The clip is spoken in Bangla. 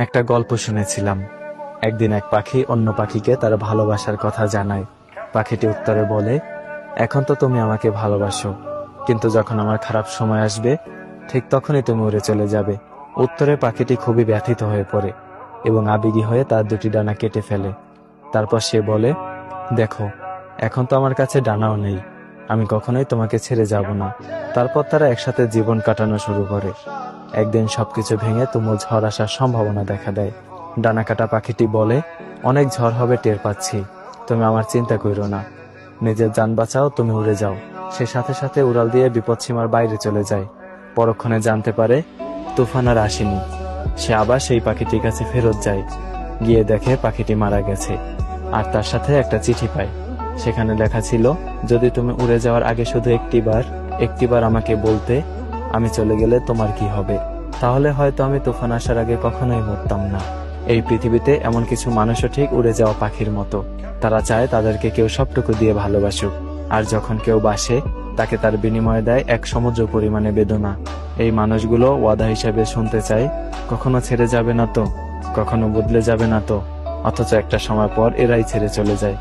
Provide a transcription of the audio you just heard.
একটা গল্প শুনেছিলাম। একদিন এক পাখি অন্য পাখিকে তার ভালোবাসার কথা জানায়। পাখিটি উত্তরে বলে, এখন তো তুমি আমাকে ভালোবাসো, কিন্তু যখন আমার খারাপ সময় আসবে ঠিক তখনই তুমি উড়ে চলে যাবে। উত্তরে পাখিটি খুবই ব্যথিত হয়ে পড়ে এবং আবেগী হয়ে তার দুটি ডানা কেটে ফেলে। তারপর সে বলে, দেখো, এখন তো আমার কাছে ডানাও নেই, আমি কখনোই তোমাকে ছেড়ে যাব না। তারপর তারা একসাথে জীবন কাটানো শুরু করে। একদিন সবকিছু ভেঙে তুমুল ঝড় আসার সম্ভাবনা দেখা দেয়। ডানা কাটা পাখিটি বলে, অনেক ঝড় হবে টের পাচ্ছি, তুমি আমার চিন্তা করো না, নিজের যান বাঁচাও, তুমি উড়ে যাও। সে সাথে সাথে উড়াল দিয়ে বিপদসীমার বাইরে চলে যায়। পরক্ষণে জানতে পারে তুফান আর আসেনি। সে আবার সেই পাখিটির কাছে ফেরত যায়। গিয়ে দেখে পাখিটি মারা গেছে, আর তার সাথে একটা চিঠি পায়। সেখানে লেখা ছিল, যদি তুমি উড়ে যাওয়ার আগে শুধু একটিবার আমাকে বলতে, আমি চলে গেলে তোমার কি হবে, তাহলে হয়তো আমি তুফান আসার আগে কখনোই মরতাম না। এই পৃথিবীতে এমন কিছু মানুষও ঠিক উড়ে যাওয়া পাখির মতো। তারা চায় তাদেরকে কেউ সবটুকু দিয়ে ভালোবাসুক, আর যখন কেউ বাসে তাকে তার বিনিময়ে দেয় এক সমুদ্র পরিমাণে বেদনা। এই মানুষগুলো ওয়াদা হিসেবে শুনতে চায়, কখনো ছেড়ে যাবে না তো, কখনো বদলে যাবে না তো, অথচ একটা সময় পর এরাই ছেড়ে চলে যায়।